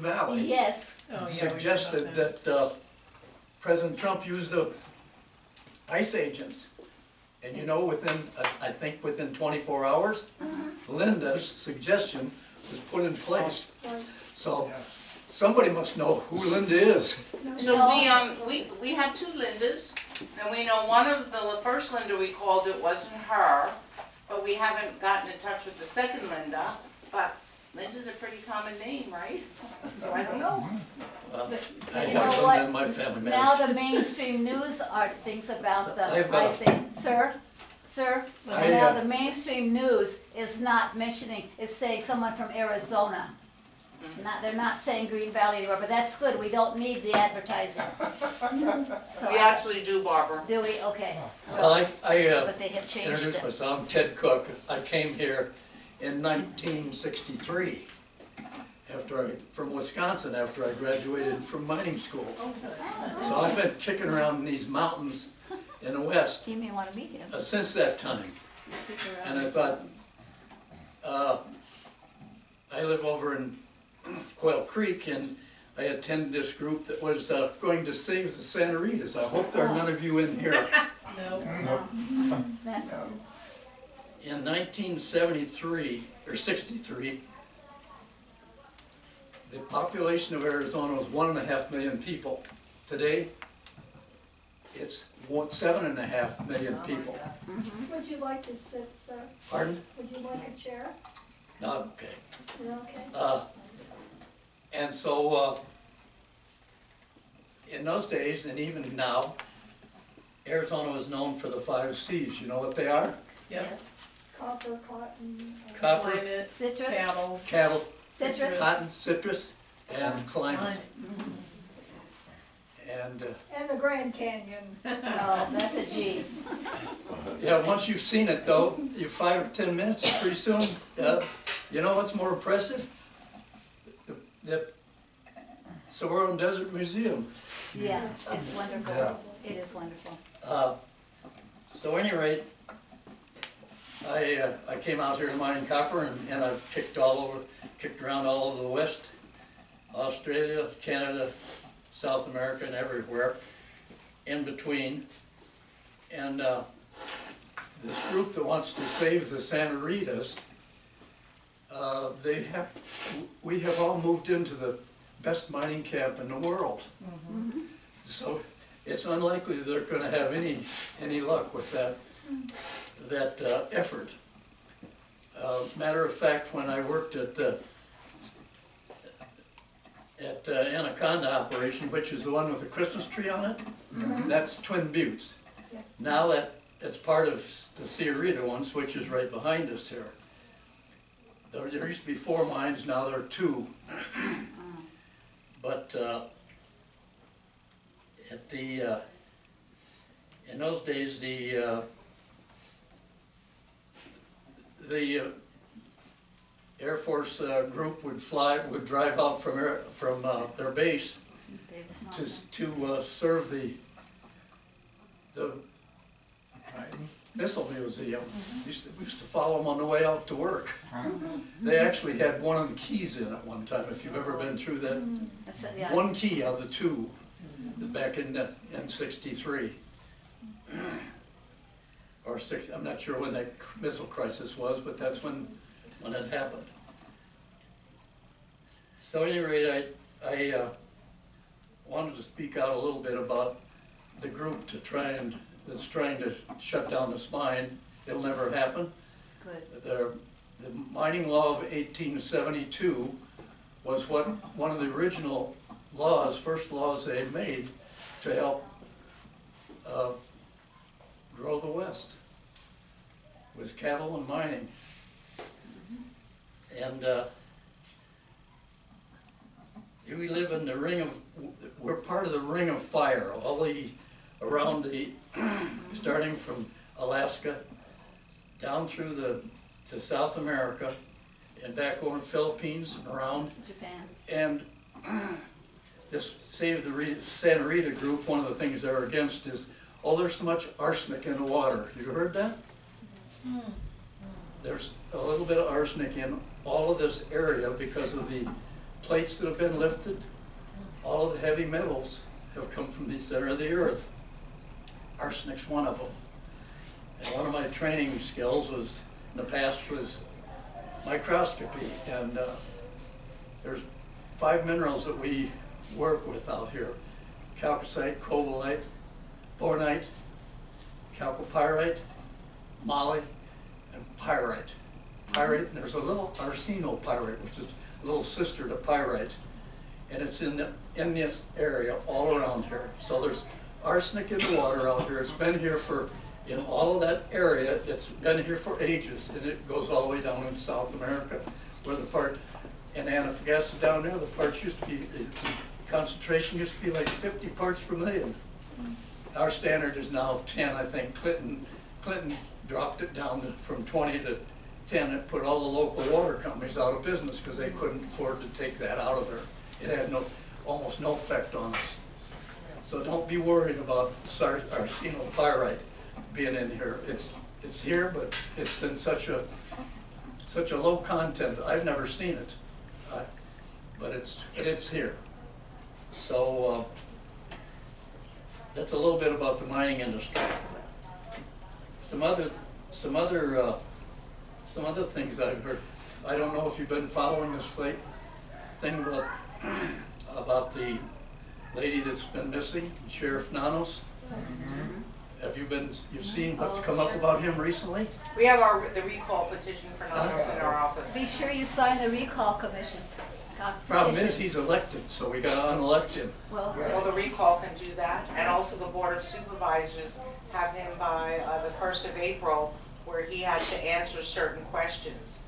Green Valley Yes. Oh, yeah, suggested that President Trump use the ICE agents. And you know, within, I think within 24 hours, Linda's suggestion was put in place. So somebody must know who Linda is. So we have two Lindas, and we know one of the first Linda we called, it wasn't her, but we haven't gotten in touch with the second Linda, but Linda's a pretty common name, right? So I don't know. Well, I And you know have what? Linda in my family Now marriage. the mainstream news thinks about the, I've, I say, sir, I, now the mainstream news is not mentioning, it's saying someone from Arizona. They're not saying Green Valley anymore, but that's good, we don't need the advertising. So We actually do, Barbara. do we? Okay. Well, I But they have changed introduced it. myself. I'm Ted Cook. I came here in 1963 from Wisconsin after I graduated from mining school. So I've been kicking around in these mountains in the west You may want to meet him. since that time. And I thought, I live over in Quail Creek, and I attended this group that was going to save the Santa Ritas. I hope there are none of you in here. No. That's, In 1973, or 63, the population of Arizona was 1.5 million people. Today, it's 7.5 million people. Would you like to sit, sir? Pardon? Would you like a chair? No, okay. You're okay? And so, in those days, and even now, Arizona was known for the 5 C's. You know what they are? Yep. yes. Copper, cotton. Copper, Climate, Citrus, cattle. cattle, citrus. cotton, citrus, and climate. Climate. And, And the Grand Canyon. Oh, that's a G. yeah, once you've seen it though, you 5 or 10 minutes, pretty soon, you know what's more impressive? The Sonoran Desert Museum. Yeah, it's wonderful. Yeah. It is wonderful. So at any rate, I came out here to mine copper, and I've kicked around all over the West, Australia, Canada, South America, and everywhere in between. And this group that wants to save the Santa Ritas, we have all moved into the best mining camp in the world. So it's unlikely they're going to have any luck with that effort. Matter of fact, when I worked at Anaconda operation, which is the one with the Christmas tree on it, that's Twin Buttes. Now it's part of the Sierra ones, which is right behind us here. There used to be 4 mines, now there are 2. But in those days, the Air Force group would drive out from their base to serve the missile museum. We used to follow them on the way out to work. They actually had one of the keys in at one time, if you've ever been through that. That's, yeah. 1 key out of the 2 back in '63. Or 6, I'm not sure when that missile crisis was, but that's when it happened. So at any rate, I wanted to speak out a little bit about the group that's trying to shut down this mine. It'll never happen. Good. The mining law of 1872 was one of the original first laws they made to help grow the West, was cattle and mining. And we live in the we're part of the ring of fire, around starting from Alaska, down through to South America, and back over the Philippines and around. Japan. And this Save the Santa Rita group, one of the things they're against is, there's so much arsenic in the water. You heard that? There's a little bit of arsenic in all of this area because of the plates that have been lifted, all of the heavy metals have come from the center of the earth. Arsenic's one of them. And one of my training skills was, in the past, was microscopy. And there's 5 minerals that we work with out here: chalcocite, cobaltite, bornite, chalcopyrite, moly, and pyrite. Pyrite, and there's a little arsenopyrite, which is a little sister to pyrite, and it's in this area all around here. So there's arsenic in the water out here. It's been here for, in all of that area, it's been here for ages, and it goes all the way down in South America, where the part in Antofagasta down there, the parts used to be, the concentration used to be like 50 parts per million. Our standard is now 10, I think. Clinton dropped it down from 20 to 10. It put all the local water companies out of business because they couldn't afford to take that out of there. It had almost no effect on us. So don't be worried about arsenopyrite being in here. It's here, but it's in such a low content. I've never seen it, but it's here. So that's a little bit about the mining industry. Some other things I've heard. I don't know if you've been following this thing about the lady that's been missing, Sheriff Nanos. Have you've seen what's come up about him recently? We have the recall petition for Nanos in our office. Be sure you sign the recall commission. Problem is, he's elected, so we gotta unelect him. Well, the recall can do that, and also the Board of Supervisors have him by the 1st of April, where he has to answer certain questions.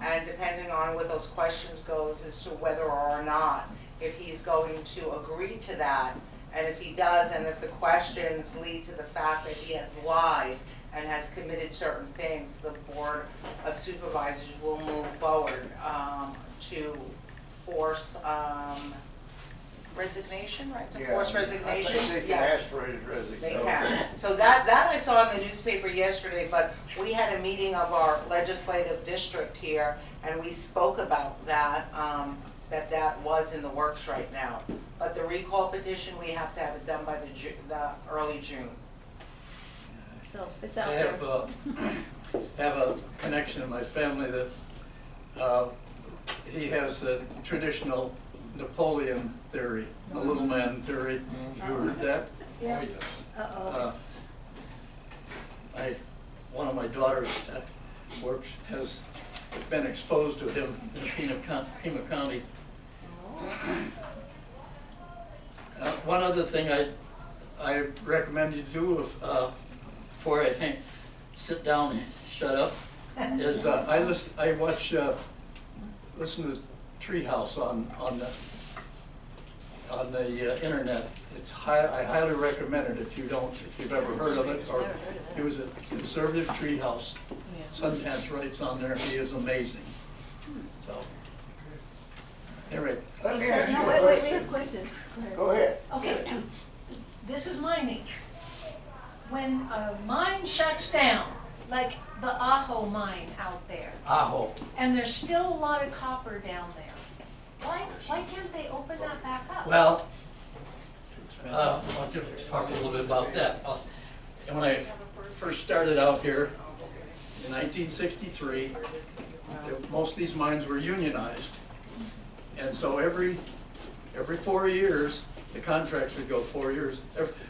And depending on what those questions goes as to whether or not, if he's going to agree to that, and if he does, and if the questions lead to the fact that he has lied and has committed certain things, the Board of Supervisors will move forward to force resignation, right? To force resignation? I think they can Yes. ask for his resignation. They can. So that I saw in the newspaper yesterday, but we had a meeting of our legislative district here, and we spoke about that, that was in the works right now. But the recall petition, we have to have it done by the early June. So it's out I there. have a connection in my family that he has a traditional Napoleon theory, the little man theory. Have you heard that? Yeah. Uh-oh. One of my daughters at work has been exposed to him in Pima County. One other thing I recommend you do before I sit down and shut up is I listen to Treehouse on the internet. I highly recommend it if you've ever heard of it, or it was a conservative Treehouse. Sundance writes on there. He is amazing. So anyway, Let me No, ask you a wait, we question. have questions. Go ahead. Okay, this is mining. When a mine shuts down, like the MAH00016 mine out there, Aho. and there's still a lot of copper down there, why can't they open that back up? Well, I'll just talk a little bit about that. When I first started out here in 1963, most of these mines were unionized. And so every 4 years, the contracts would go 4 years,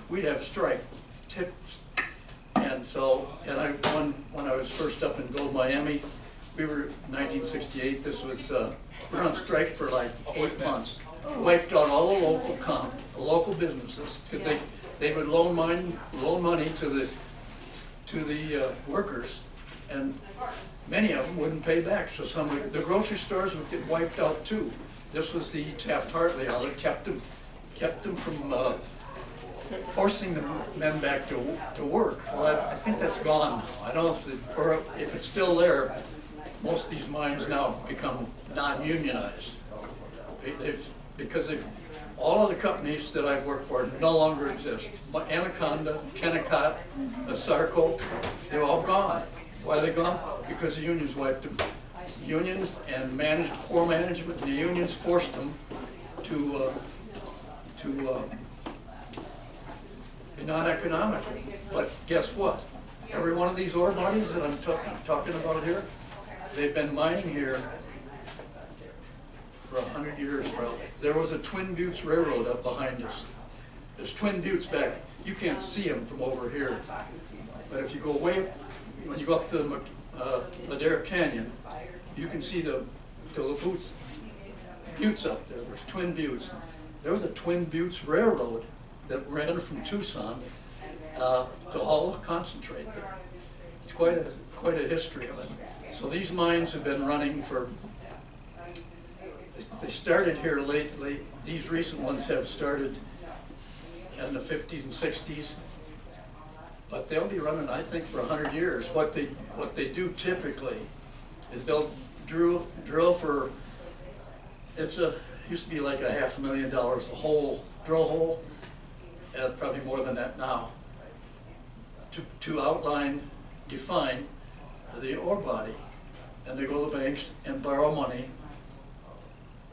we'd have a strike, tips. And so, when I was first up in Gold Miami, we were, 1968, we were on strike for like 8 months. Wiped out all the local businesses, because they would loan money to the workers, and many of them wouldn't pay back. So the grocery stores would get wiped out too. This was the Taft-Hartley that kept them from forcing the men back to work. Well, I think that's gone now. I don't know or if it's still there. Most of these mines now have become non-unionized. Because all of the companies that I've worked for no longer exist. Anaconda, Kennecott, Sarco, they're all gone. Why are they gone? Because the unions wiped them. see. unions and poor management, the unions forced them to be non-economic. But guess what? Every one of these ore bodies that I'm talking about here, they've been mining here for 100 years probably. There was a Twin Buttes Railroad up behind us. There's Twin Buttes back. You can't see them from over here. But if you go way up, when you go up to Madera Canyon, you can see the buttes up there. There's Twin Buttes. There was a Twin Buttes Railroad that ran from Tucson to haul concentrate there. It's quite a history of it. So these mines have been running for. They started here late. These recent ones have started in the 50s and 60s, but they'll be running, I think, for 100 years. What they do typically is they'll drill for. Used to be like $500,000 a hole, drill hole, probably more than that now. To define the ore body, and they go to the banks and borrow money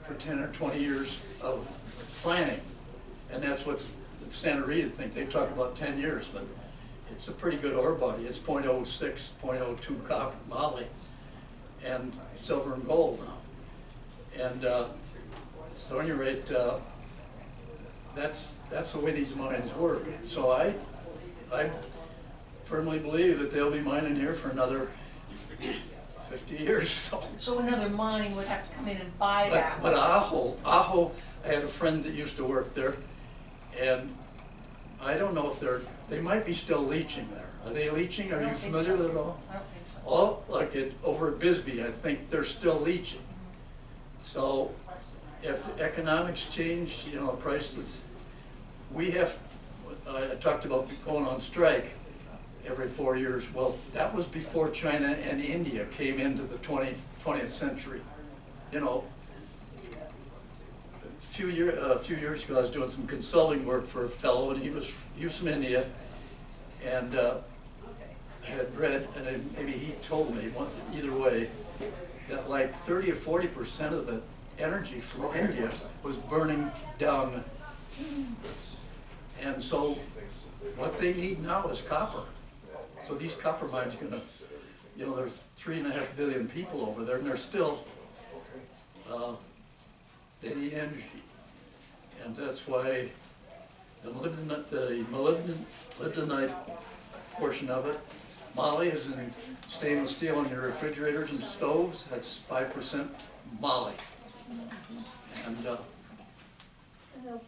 for 10 or 20 years of planning, and that's what the Santa Rita think. They talk about 10 years, but it's a pretty good ore body. It's 0.06, 0.02 copper, moly, and silver and gold now. And so, at any rate, that's the way these mines work. So I firmly believe that they'll be mining here for another 50 years. So another mine would have to come in and buy that. But Ajo, I had a friend that used to work there, and I don't know if they might be still leaching there. Are they leaching? Are you familiar with it all? I don't think so. All like over at Bisbee, I think they're still leaching. So if economics change, prices, I talked about going on strike every 4 years. Well, that was before China and India came into the 20th century. A few years ago, I was doing some consulting work for a fellow, and he was from India, and I had read, and maybe he told me, either way, that like 30 or 40% of the energy from India was burning down. And so what they need now is copper. So these copper mines are gonna, there's 3.5 billion people over there, and they're still, they need energy. And that's why the molybdenite portion of it, moly is in stainless steel in your refrigerators and stoves. That's 5% moly. And they'll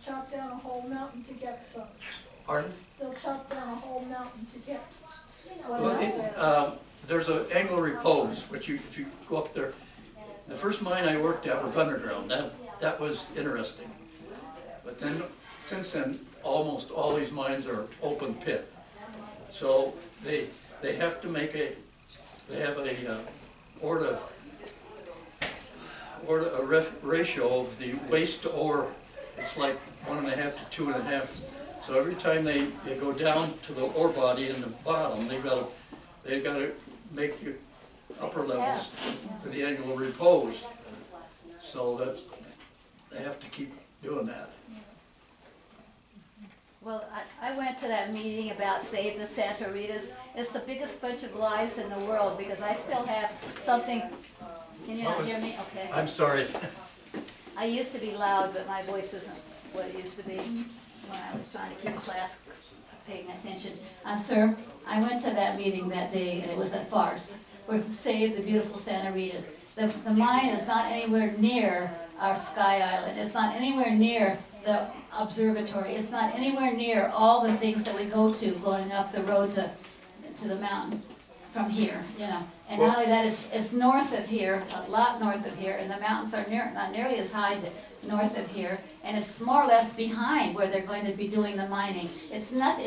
chop down a whole mountain to get some. pardon? They'll chop down a whole mountain to get what Well, else there? there's an angle repose, which if you go up there, the first mine I worked at was underground. That was interesting. But then, since then, almost all these mines are open pit. So they have to make they have a ratio of the waste to ore. It's like 1.5 to 2.5. So every time they go down to the ore body in the bottom, they've got to make the upper levels to the angle of repose. So they have to keep doing that. Well, I went to that meeting about Save the Santa Ritas. It's the biggest bunch of lies in the world, because I still have something. Can you not hear me? Okay. I'm sorry. I used to be loud, but my voice isn't what it used to be when I was trying to keep class paying attention. Sir, I went to that meeting that day, and it was a farce. We're Save the Beautiful Santa Ritas. The mine is not anywhere near our Sky Island. It's not anywhere near the observatory. It's not anywhere near all the things that we go to going up the road to the mountain from here, And not only that, it's north of here, a lot north of here, and the mountains are not nearly as high north of here, and it's more or less behind where they're going to be doing the mining. It's not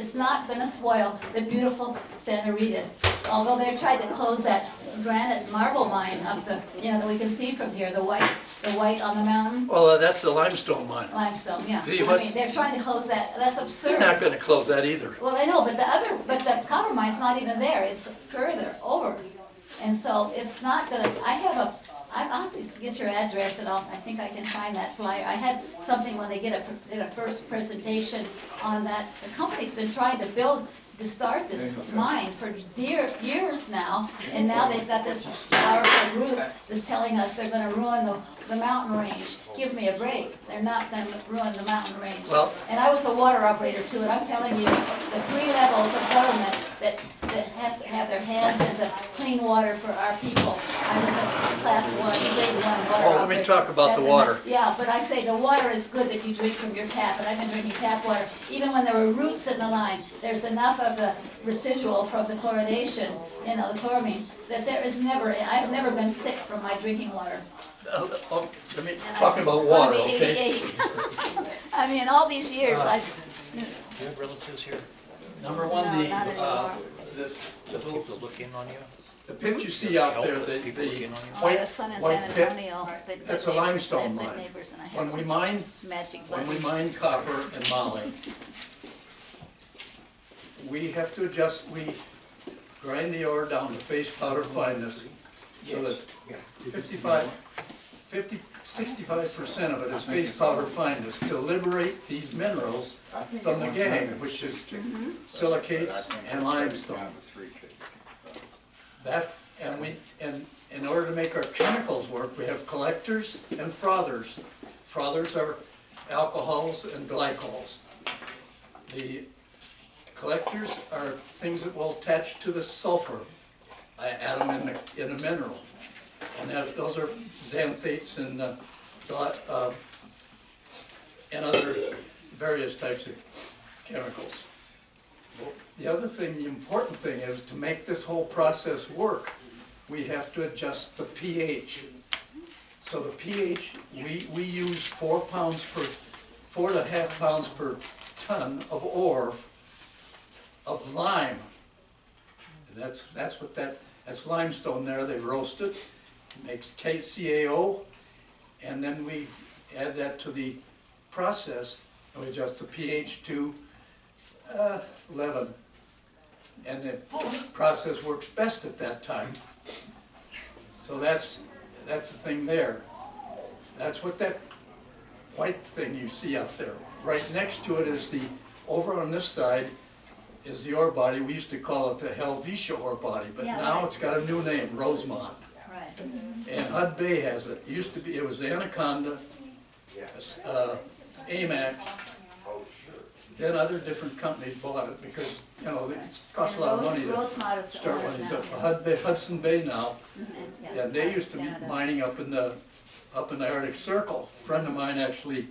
going to spoil the beautiful Santa Ritas. Although they've tried to close that granite marble mine up that we can see from here, the white on the mountain. Well, that's the limestone mine. Limestone, yeah. See, I mean, they're trying to close that. That's absurd. They're not going to close that either. Well, I know, but the copper mine's not even there. It's further over. And so it's not gonna, I'll have to get your address and I think I can find that flyer. I had something when they did a first presentation on that. The company's been trying to start this mine for years now, and now they've got this powerful group that's telling us they're gonna ruin the mountain range. Give me a break. They're not gonna ruin the mountain range. Well- And I was a water operator too, and I'm telling you, the 3 levels of government that has to have their hands in the clean water for our people. I was a class 1, grade 1 water Oh, let operator. me talk about the That's water. Yeah, but I say the water is good that you drink from your tap, and I've been drinking tap water. Even when there were roots in the line, there's enough of the residual from the chlorination, the chloramine, that I've never been sick from my drinking water. Let me, And talking I'm about gonna water, be okay? 88. I mean, all these years, I've, Do you have relatives here? Number one, No, not anymore. Does people look in on you? the pit you see out there, People look in on you? I had a white, son in white San pit, Antonio, but that's a good neighbors. limestone I had good mine. neighbors, and I when had we mine, magic when we buttons. mine copper and moly, we have to adjust, we grind the ore down to face powder fineness, so that 65% of it is face powder fineness to liberate these minerals from the gangue, which is silicates and limestone. And in order to make our chemicals work, we have collectors and frothers. Frothers are alcohols and glycols. The collectors are things that will attach to the sulfur atom in the mineral. And those are xanthates and other various types of chemicals. The other thing, the important thing is to make this whole process work, we have to adjust the pH. So the pH, we use 4.5 pounds per ton of ore of lime. And that's limestone there, they roast it, makes KCAO, and then we add that to the process, and we adjust the pH to 11. And the process works best at that time. So that's the thing there. That's what that white thing you see out there. Right next to it is over on this side is the ore body. We used to call it the Helvetia ore body, but Yeah, now right. it's got a new name, Rosemont. Right. And Hud Bay has it. It was Anaconda, AMAX, then other different companies bought it because, it costs a lot of money to Rosemont is the start owners one of now. these up. Hudson Bay now, Yeah, and they used to be Canada. mining up in the Arctic Circle. A friend of mine actually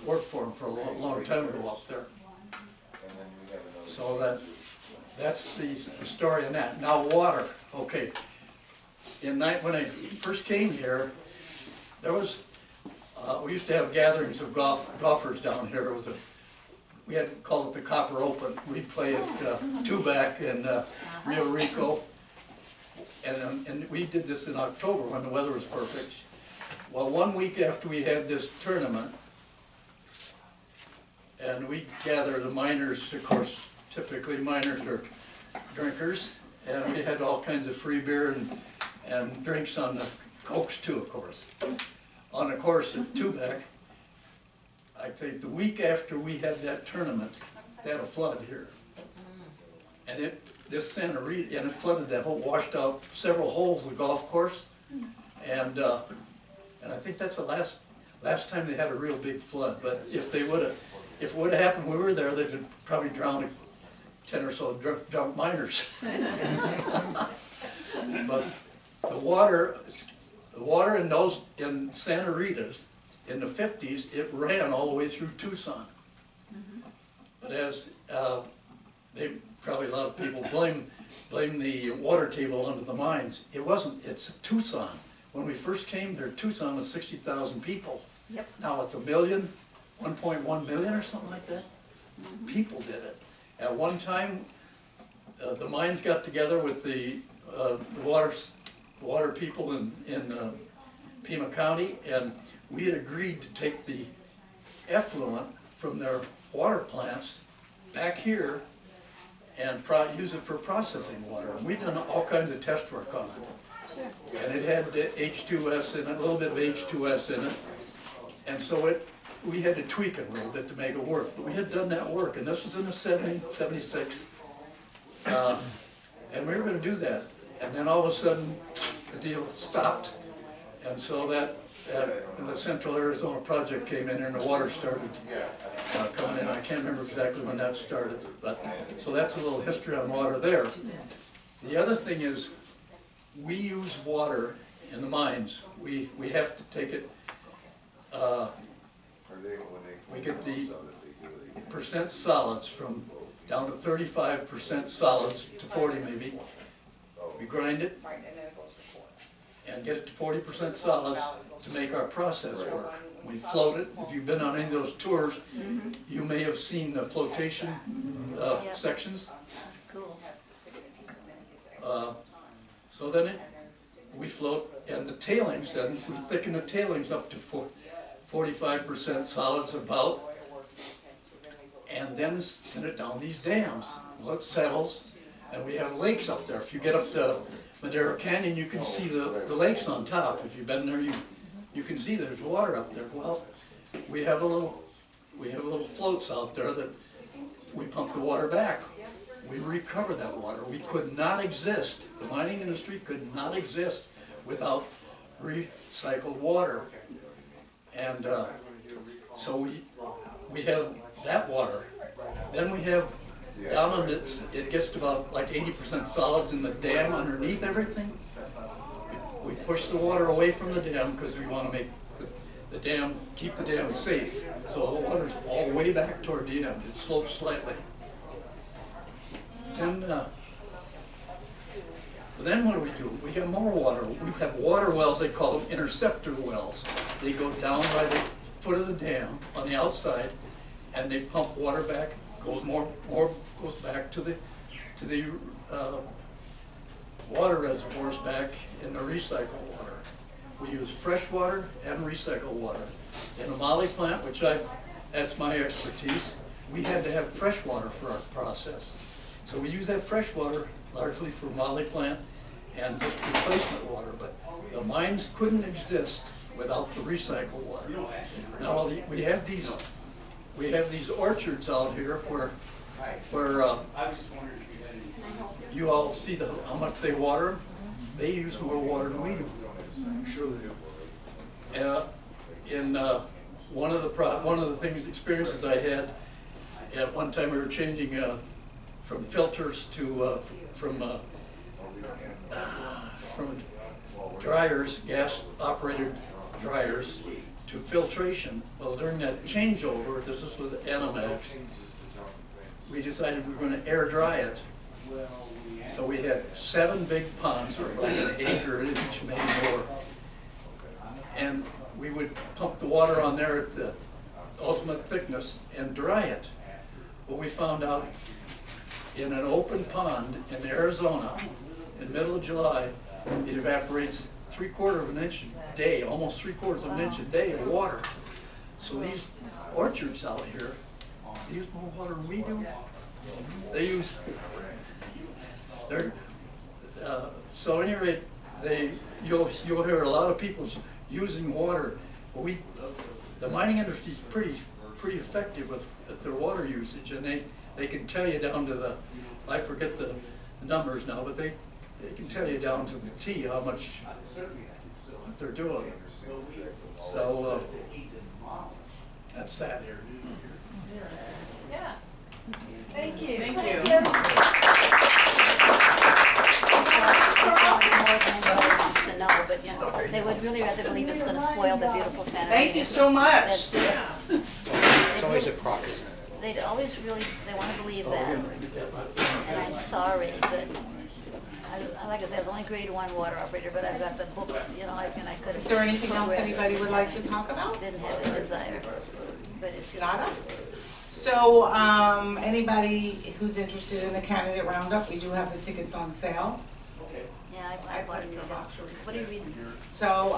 worked for him for a long time ago up there. So that's the story on that. Now water, okay. When I first came here, there was, we used to have gatherings of golfers down here. We had called it the Copper Open. We'd play at Tubac and Rio Rico. And we did this in October when the weather was perfect. Well, 1 week after we had this tournament, and we gather the miners, of course, typically miners are drinkers, and we had all kinds of free beer and drinks on the Cokes too, of course. On the course at Tubac, I think the week after we had that tournament, they had a flood here. And this Santa Rita, and it flooded that whole, washed out several holes of the golf course. And I think that's the last time they had a real big flood. But if it would have happened when we were there, they'd have probably drowned 10 or so drunk miners. But the water in Santa Rita's, in the 50s, it ran all the way through Tucson. But as probably a lot of people blame the water table under the mines. It wasn't, it's Tucson. When we first came there, Tucson was 60,000 people. Yep. Now it's 1 million, 1.1 million or something like that. People did it. At one time, the mines got together with the water people in Pima County, and we had agreed to take the effluent from their water plants back here and use it for processing water. And we've done all kinds of test work on it. And it had H2S in it, a little bit of H2S in it. And so we had to tweak it a little bit to make it work. But we had done that work, and this was in the 76. And we were going to do that. And then all of a sudden, the deal stopped. And so and the Central Arizona project came in, and the water started coming in. I can't remember exactly when that started, but so that's a little history on water there. The other thing is, we use water in the mines. We have to take it. We get the percent solids from down to 35% solids to 40 maybe. We grind it and get it to 40% solids to make our process work. We float it. If you've been on any of those tours, you may have seen the flotation sections. That's cool. So then we float, and the tailings, then we thicken the tailings up to 45% solids about, and then send it down these dams. Well, it settles, and we have lakes up there. If you get up to Madera Canyon, you can see the lakes on top. If you've been there, you can see there's water up there. Well, we have a little floats out there that we pump the water back. We recover that water. We could not exist. The mining industry could not exist without recycled water. And so we have that water. Then we have down on it gets to about like 80% solids in the dam underneath everything. We push the water away from the dam because we want to make the dam, keep the dam safe. So the water's all the way back toward the end. It slopes slightly. And so then what do? We get more water. We have water wells, they call them interceptor wells. They go down by the foot of the dam on the outside, and they pump water back. Goes more goes back to the water reservoirs back in the recycled water. We use fresh water and recycled water. In the Molly plant, which that's my expertise, we had to have fresh water for our process. So we use that fresh water largely for Molly plant and just replacement water, but the mines couldn't exist without the recycled water. Now we have these orchards out here where you all see how much they water them. They use more water than we do. Sure they do. In one of the experiences I had, at one time we were changing from filters to from dryers, gas-operated dryers, to filtration. Well, during that changeover, this is with MAH00016, we decided we were going to air dry it. So we had 7 big ponds, or like an acre each, maybe more. And we would pump the water on there at the ultimate thickness and dry it. Well, we found out in an open pond in Arizona, in the middle of July, it evaporates 3/4 of an inch a day, almost 3/4 of an inch a day of water. So these orchards out here, they use more water than we do. They use, so at any rate, you'll hear a lot of people using water. But the mining industry is pretty effective with their water usage, and they can tell you down to I forget the numbers now, but they can tell you down to the T how much what they're doing. So that's that. Yeah. Thank you. Thank you. Wants to know, but you know, they would really rather believe it's going to spoil the beautiful Santa Ana. Thank you so much. That's just, It's always a crock, isn't it? they'd always really, they want to believe that. And I'm sorry, but like I said, I was only grade 1 water operator, but I've got the books, you know, and I could have. Is there anything else anybody would like to talk about? Didn't have the desire, but it's just. Nada? So, anybody who's interested in the candidate roundup, we do have the tickets on sale. Yeah, Yeah, I bought it too. What are you reading? So,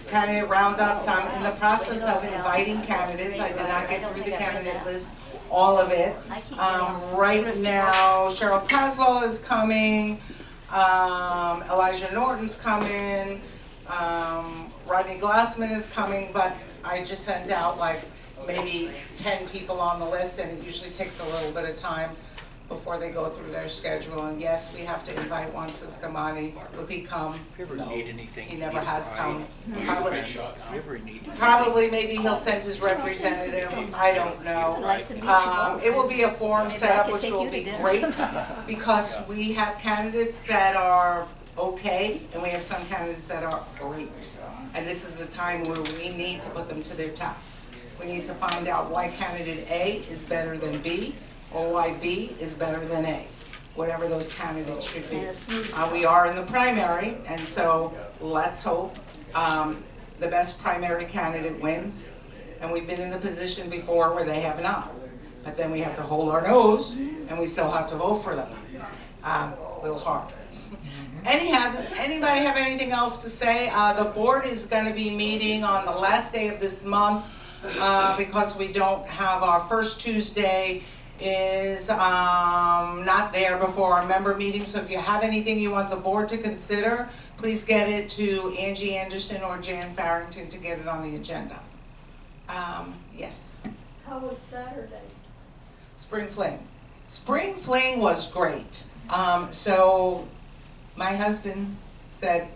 candidate roundups, I'm in the process of inviting candidates. I did not get through the candidate list, all of it. I keep getting Right thrifty now, Cheryl Caswell is coming, Elijah Norton's coming, Rodney Glassman is coming, but I just sent out like maybe 10 people on the list, and it usually takes a little bit of time before they go through their schedule. And yes, we have to invite Juan Siscamani. Will he come? If you ever No, need anything, he you never need a has ride, come. or your Probably, friend, if you ever need anything, probably maybe he'll send his representative, I don't I'd know. like to meet you both. It will be a forum Maybe I setup, could which take will you to be dinner great, sometime. because we have candidates that are okay, and we have some candidates that are great. And this is the time where we need to put them to their task. We need to find out why candidate A is better than B, or why B is better than A, whatever those candidates should be. And a smooth We are in the primary, and so let's hope the best primary candidate wins. And we've been in the position before where they have not. But then we have to hold our nose, and we still have to vote for them. A little hard. Anyhow, does anybody have anything else to say? The board is going to be meeting on the last day of this month, because we don't have our first Tuesday is not there before our member meeting. So if you have anything you want the board to consider, please get it to Angie Anderson or Jan Farrington to get it on the agenda. Yes. How was Saturday? Spring Fling. Spring Fling was great. So my husband said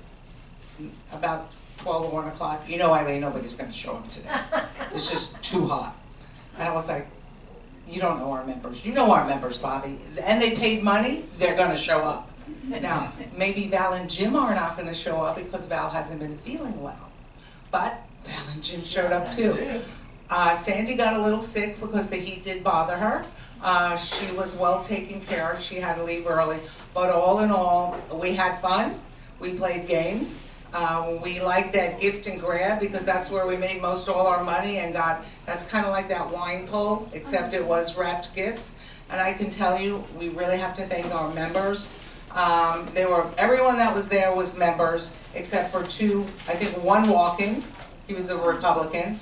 about 12 or 1 o'clock, you know, Eileen, nobody's going to show up today. It's just too hot. And I was like, you don't know our members. You know our members, Bobby. And they paid money, they're going to show up. Now, maybe Val and Jim are not going to show up because Val hasn't been feeling well. But Val and Jim showed up too. Sandy got a little sick because the heat did bother her. She was well taken care of. She had to leave early. But all in all, we had fun. We played games. We liked that gift and grab because that's where we made most all our money and that's kind of like that wine pull, except it was wrapped gifts. And I can tell you, we really have to thank our members. Everyone that was there was members, except for two, I think one walk-in, he was a Republican,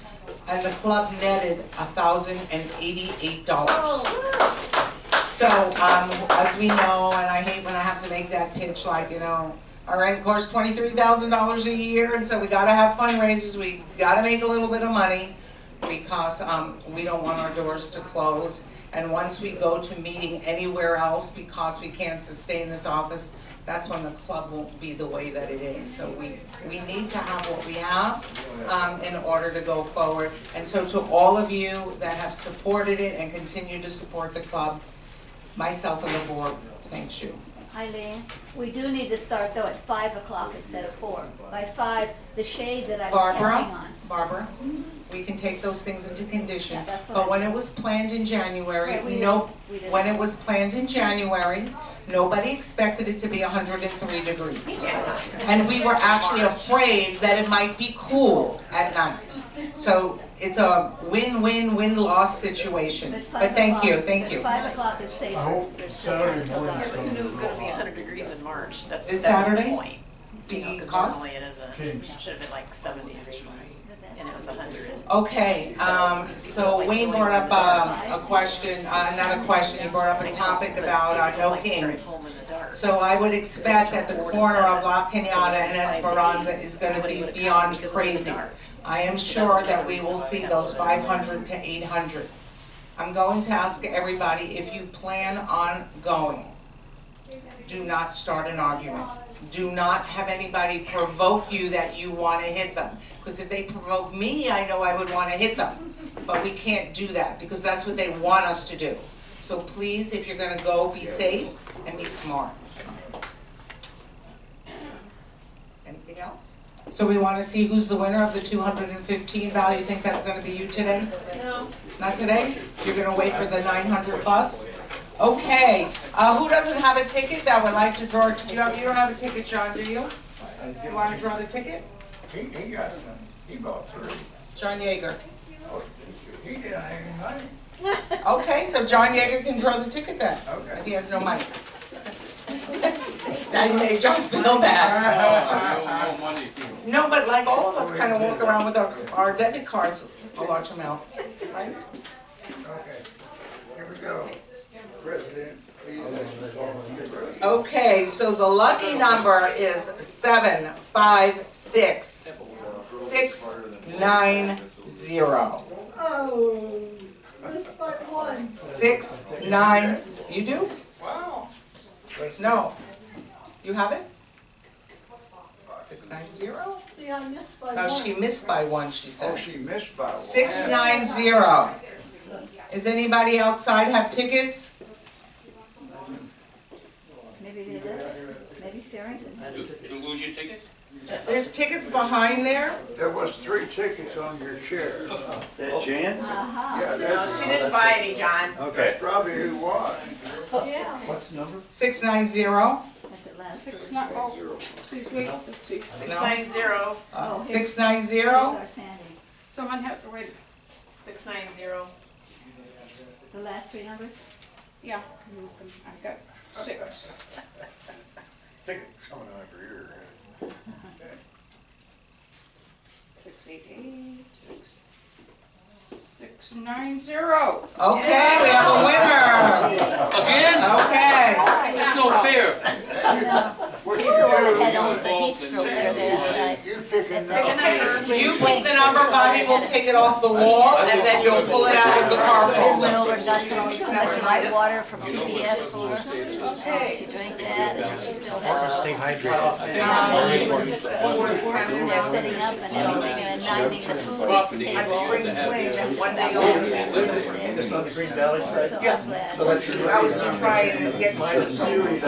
and the club netted $1,088. So, as we know, and I hate when I have to make that pitch, like, you know, our rent costs $23,000 a year, and so we gotta have fundraisers, we gotta make a little bit of money, because we don't want our doors to close. And once we go to meeting anywhere else, because we can't sustain this office, that's when the club won't be the way that it is. So we need to have what we have in order to go forward. And so to all of you that have supported it and continue to support the club, myself and the board, thanks you. Eileen, we do need to start though at 5 o'clock instead of 4. By 5, the shade that I was counting on. Barbara, we can take those things into condition. Yeah, that's what But I when said. it was planned in January, Right, we didn't. when it was planned in January, nobody expected it to be 103 degrees. And we were actually afraid that it might be cool at night. So it's a win-win-win-loss situation. But thank you. But 5 o'clock is safer. I hope There's still time till dark. Saturday's Who knew it was gonna be 100 degrees in March? That This was the Saturday? point. You know, 'cause Because? normally it isn't. Kings. Should have been like 70 degrees, and it was 100. Okay, so Wayne brought up a question, not a question, he brought up a topic about no kings. So I would expect that the corner of La Cañada and Esperanza is gonna be beyond crazy. I am sure that we will see those 500 to 800. I'm going to ask everybody, if you plan on going, do not start an argument. Do not have anybody provoke you that you want to hit them. Because if they provoke me, I know I would want to hit them. But we can't do that because that's what they want us to do. So please, if you're going to go, be safe and be smart. Anything else? So we want to see who's the winner of the 215. Val, you think that's going to be you today? No. Not today? You're going to wait for the 900 plus? Okay, who doesn't have a ticket that would like to draw? You don't have a ticket, John, do you? You want to draw the ticket? He got some, he bought 3. John Yeager. Oh, he didn't have any money. Okay, so John Yeager can draw the ticket then, Okay. if he has no money. Now you made John feel bad. No, but like all of us kind of walk around with our debit cards a large amount, right? Okay, here we go. President, please. Okay, so the lucky number is 756690. Oh, missed by one. 69, you do? Wow. No. You have it? 690? See, I missed by one. No, she missed by one, she Oh, said. she missed by one. 690. Does anybody outside have tickets? Maybe they did, maybe Farrington. You lose your ticket? There's tickets behind there. There was 3 tickets on your chair. That Jan? Aha. Yeah, No, that's, she didn't buy any, John. Okay. that's probably who it was. Yeah. What's the number? 690. At the last. Please wait, let's see. No. 690, Oh, here's- 690. Here's our Sandy. someone have to wait. 690, The last three numbers? yeah. I got 6. Think it's coming out of here. 688, 690. Okay, we have a winner. Again? Okay. It's no fair. She's the one that had almost a heat stroke there the other night. You picking At the- that? at the spring You pick fling. the number, Bobby will take it off the wall, and then you'll pull it out of the car Went folder. over and got some electrolyte water from CVS for her. She drank that, and then she still had the. Stay hydrated. And then she was working there, setting up and everything, and minding the food table. Spring fling, and one day That old. was that she was sick. This on the Green Valley So side? I'm glad. So that's your. I was trying to get Mine is series.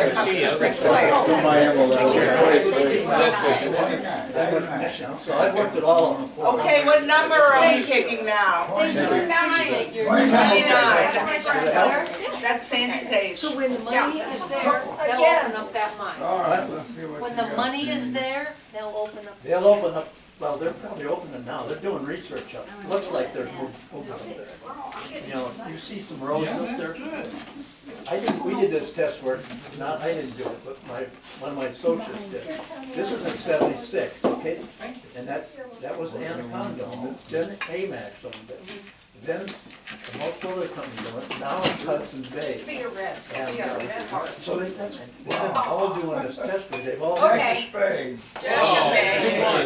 So I've worked at all of them. Okay, what number are we taking now? 29. 29. That's Sandy's age. So when the money is there, they'll open up that mine. All right, let's see what When you the got. money is there, they'll open up. They'll open up, well, they're probably opening now, they're doing research up, looks like they're moving up there. You know, you see some roads up there. We did this test work, I didn't do it, but one of my associates did. This is in '76, okay? And that was Anaconda, then AMAX owned it. Then the most other companies owned it, now it's Hudson's Bay. Be a red, And, be a red heart. so they've been all doing this test work, they've all. Okay. Take a spade. Just a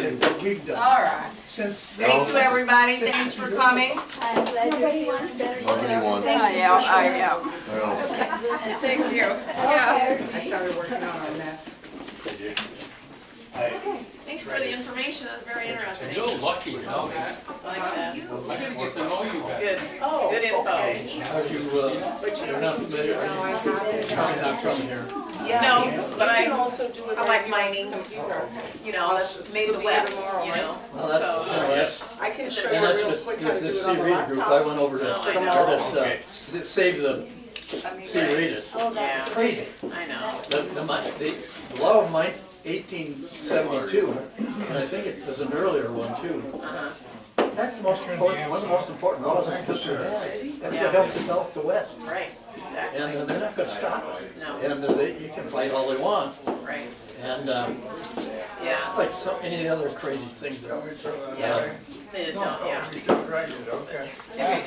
bit. What we've done All right. since. Thank you, everybody. Thanks for coming. I'm glad you're feeling better. I am. Thank you. Yeah. I started working on our mess. Thanks for the information, that's very interesting. You're lucky, you know that? I like that. I didn't get to know you guys. Good, good info. Are you, you're not familiar, you're not from here. No, but I also do it I like mining, you know, that's made the West, you know, Well, that's, you know, that's, I can show and you that's real with quick how to do this it on the C-Rita group, I laptop. went over to, I know. save the C-Rita. Oh, that's Crazy. I know. The law of mine, 1872, and I think it was an earlier one too. That's the most important, one of the most important laws in the country. That's what helped develop the West. Right, exactly. And they're not gonna stop it. No, And you can fight all they want, right, and yeah, it's like any of the other crazy things that. Don't we throw that Yeah. away? they just don't, yeah. You just write it, okay.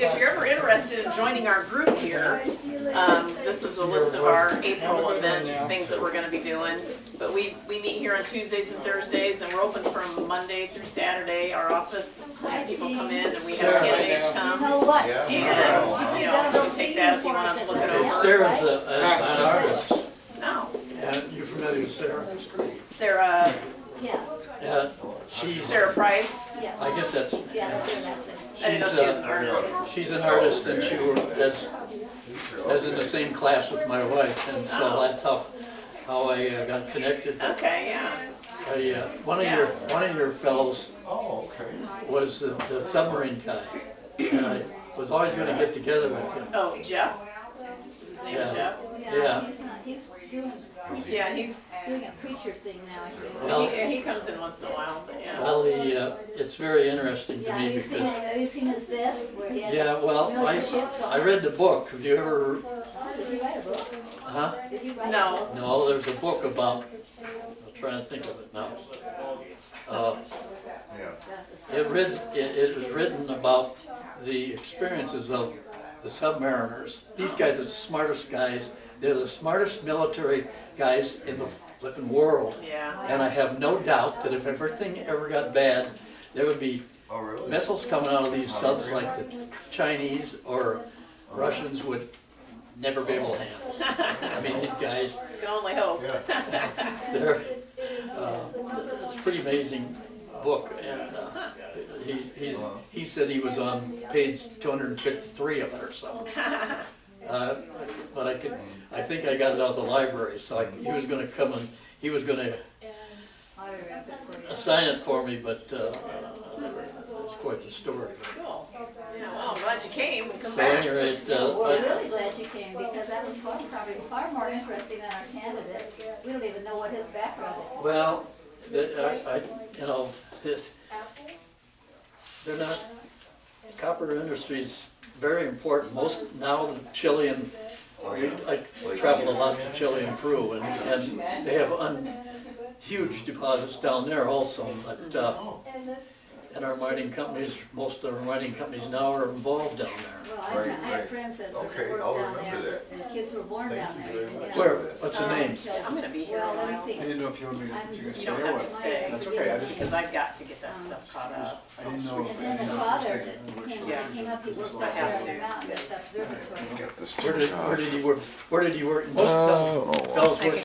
If you're ever interested in joining our group here, this is a list of our April events, things that we're gonna be doing. But we meet here on Tuesdays and Thursdays, and we're open from Monday through Saturday. Our office, people come in and we have candidates You come. know what? And, you know, you can take that if you want to look it over. Sarah's an artist, No, and you're familiar with Sarah? Sarah, Yeah, She's, Sarah Price, yeah, I guess that's, yeah, that's it, that's it. I didn't know she was an artist. she's an artist, and she was in the same class with my wife, and so that's how I got connected. Okay, yeah. One of your fellows Oh, okay. was the submarine guy, and I was always gonna get together with him. Oh, Jeff? Is his name Yeah. Jeff? Yeah. He's doing Yeah, he's, a preacher thing now, I think. Well, he comes in once in a while, but yeah. well, it's very interesting to Yeah, me have you seen, because, have you seen his vest where he has? yeah, well, million ships on I it? read the book. Have you ever, Did you write a book? Huh? Did he write? No. No, there's a book about, I'm trying to think of it now. Yeah. It was written about the experiences of the submariners. These guys are the smartest guys. They're the smartest military guys in the flipping world. Yeah. And I have no doubt that if everything ever got bad, there would be Oh, really? missiles coming out of these subs like the Chinese or Russians would never be able to handle. I mean, these guys, You can only hope. Yeah. they're, it's a pretty amazing book. And he said he was on page 253 of it or something. But I think I got it out of the library, so he was gonna come and, he was gonna Autographed it for you. sign it for me, but it's quite the story. Cool. Yeah, well, I'm glad you came and come So back. at any rate, We're really glad you came, because that was probably far more interesting than our candidate. We don't even know what his background is. well, you know, they're not, copper industry's very important. Most, now the Chilean, Oh, yeah. I travel a lot to Chile and Peru, and they have huge deposits down there also, but, and our mining companies, most of our mining companies now are involved down there. Well, I Right, have right. friends that Okay, work I'll down remember there, that. and kids were born Thank down you there. very even, much. yeah. Where, what's the name? I'm gonna be here Well, a let me while. think. I didn't know if you wanted me I'm- to, you can You stay don't or have what? to stay. That's okay, I just, Because I've got to get that stuff caught up. I didn't know. And then the father, that Yeah. came up, he worked up I there have on the to. mountain, at the observatory. Got this Where turned did off. he work? Where did he work? Most fellows work